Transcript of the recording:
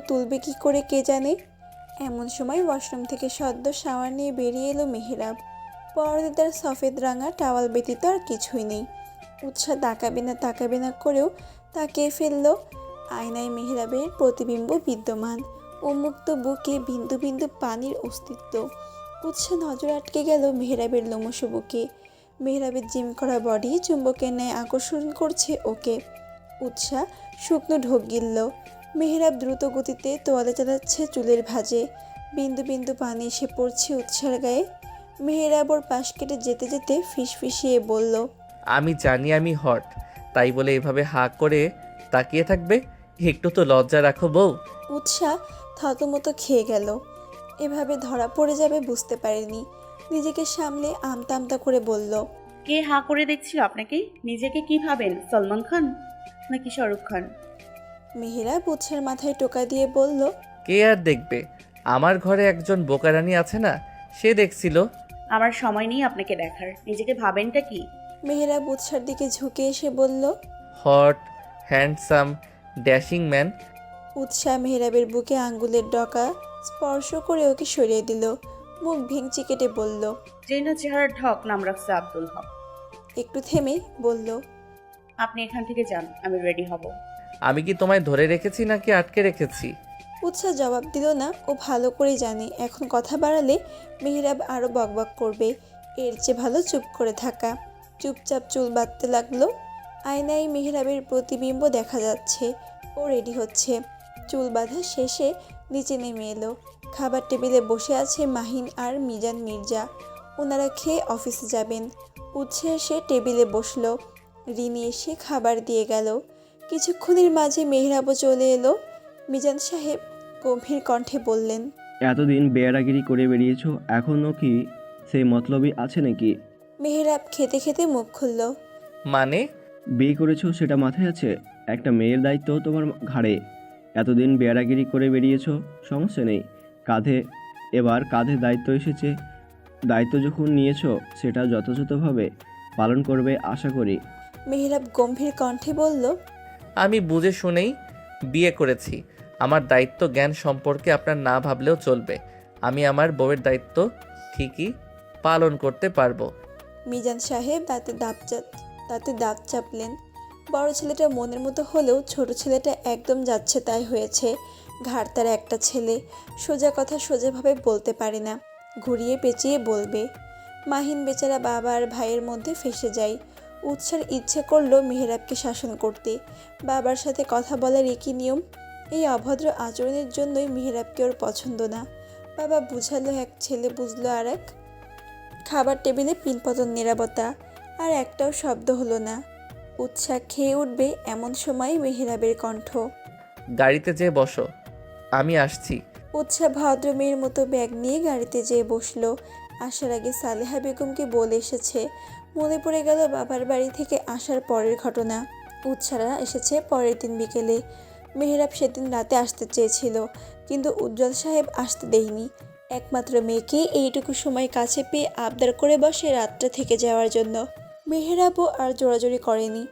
তুলবে কি করে কে জানে। এমন সময় ওয়াশরুম থেকে সদ্য শাওয়ার নিয়ে বেরিয়ে এলো মেহেরাব। পরনে তার সফেদ রাঙা টাওয়াল ব্যতীত আর কিছুই নেই। উৎসাহ তাকাবে না করেও তাকিয়ে ফেলল। আয়নায় মেহেরাবের প্রতিবিম্ব বিদ্যমান, উন্মুক্ত বুকে বিন্দু বিন্দু পানির অস্তিত্ব। উৎসাহ নজর আটকে গেল মেহেরাবের লোমশ বুকে। মেহেরাবের জিম করা বডি চুম্বকের ন্যায় আকর্ষণ করছে ওকে। উৎসাহ শুকনো ঢোক গিলল। মেহেরাব দ্রুত গতিতে তোয়ালে চালাচ্ছে চুলের ভাঁজে। বিন্দু বিন্দু পানি এসে পড়ছে উৎসার গায়ে। মেহেরাব ওর পাশ কেটে যেতে যেতে ফিসফিসিয়ে বলল, আমি জানি আমি হট, তাই বলে এভাবে হাঁ করে তাকিয়ে থাকবে? একটু তো লজ্জা রাখো বউ। উৎসাহ থতমত খেয়ে গেল। এভাবে ধরা পড়ে যাবে বুঝতে পারেনি। নিজেকে সামলে আমতা আমতা করে বলল, কে হা করে দেখছিল আপনাকে? নিজেকে কি ভাবেন, সলমান খান নাকি শাহরুখ খান? মেহেরাব উৎসার মাথায় টোকা দিয়ে বলল, কে আর দেখবে? আমার ঘরে একজন বোকারানি আছে না, সে দেখছিল। আমার সময় নেই আপনাকে দেখার। নিজেকে ভাবেনটা কি? মেহেরাব উৎসার দিকে ঝুঁকে এসে বলল। Hot, handsome, dashing man. উৎসাহ মেহেরাবের বুকে আঙ্গুলের ডকা স্পর্শ করে ওকে সরিয়ে দিল। মুখ ভেঙচি কেটে বলল, যেই না চেহারার ঢক, নাম রাখছে আব্দুল হক। একটু থেমে বলল, আপনি এখান থেকে যান, আমি রেডি হব। আমি কি তোমায় ধরে রেখেছি নাকি আটকে রেখেছি? উৎসাহ জবাব দিল না। ও ভালো করেই জানে এখন কথা বাড়ালে মেহেরাব আরও বকবক করবে। এর চেয়ে ভালো চুপ করে থাকা। চুপচাপ চুল বাঁধতে লাগলো। আয়নায় মেহেরাবের প্রতিবিম্ব দেখা যাচ্ছে। ও রেডি হচ্ছে। চুল বাঁধা শেষে নিচে নেমে এলো। খাবার টেবিলে বসে আছে মাহিন আর মিজান মির্জা। ওনারা খেয়ে অফিসে যাবেন। উৎসাহ এসে টেবিলে বসলো। রিনি এসে খাবার দিয়ে গেল। কিছুক্ষণের মাঝে মেহেরাবও চলে এলো। মিজান সাহেব গম্ভীর কণ্ঠে বললেন, এতদিন বেয়ারাগিরি করে বেরিয়েছো, এখনও কি সেই মতলবই আছে নাকি? মেহেরাব খেতে খেতে মুখ খুলল। মানে? বিয়ে করেছো সেটা মাথায় আছে? একটা মেয়ের দায়িত্ব তোমার ঘাড়ে। এতদিন বেয়ারাগিরি করে বেরিয়েছো, সমস্যা নেই। এবার কাঁধে দায়িত্ব এসেছে। দায়িত্ব যখন নিয়েছো সেটা যথাযথভাবে পালন করবে আশা করি। মেহেরাব গম্ভীর কণ্ঠে বলল, আমি বুঝে শুনেই বিয়ে করেছি। আমার দায়িত্ব জ্ঞান সম্পর্কে আপনার না ভাবলেও চলবে। আমি আমার বউয়ের দায়িত্ব ঠিকই পালন করতে পারবো। মিজান সাহেব তাতে দাঁত চাপলেন। বড় ছেলেটা মনের মতো হলেও ছোট ছেলেটা একদম যাচ্ছে তাই হয়েছে। ঘাড় তার একটা ছেলে, সোজা কথা সোজাভাবে বলতে পারে না, ঘুরিয়ে পেঁচিয়ে বলবে। মাহিন বেচারা বাবা আর ভাইয়ের মধ্যে ফেঁসে যায়। উৎসার ইচ্ছে করলো মেহেরাবকে শাসন করতে। বাবার সাথে কথা বলার একই নিয়ম। এই অভদ্র আচরণের জন্যই মেহেরাবকে ওর পছন্দ না। বাবা বুঝালো এক, ছেলে বুঝলো আর এক। খাবার টেবিলে পিনপতন নীরবতা। আর একটাও শব্দ হলো না। উৎসাহ খেয়ে উঠবে এমন সময় মেহেরাবের কণ্ঠ। গাড়িতে যেয়ে বসো, আমি আসছি। উৎসাহ ভদ্র মেয়ের মতো ব্যাগ নিয়ে গাড়িতে যেয়ে বসলো। আসার আগে সালেহা বেগমকে বলে এসেছে। মনে পড়ে গেল বাবার বাড়ি থেকে আসার পরের ঘটনা। উৎসাহরা এসেছে পরের দিন বিকেলে। মেহেরাব সেদিন রাতে আসতে চেয়েছিল, কিন্তু উজ্জ্বল সাহেব আসতে দেয়নি। একমাত্র মেয়েকে এইটুকু সময় কাছে পেয়ে আবদার করে বসে রাতটা থেকে যাওয়ার জন্য। মেহেরাবও আর জোরাজোরি করেনি।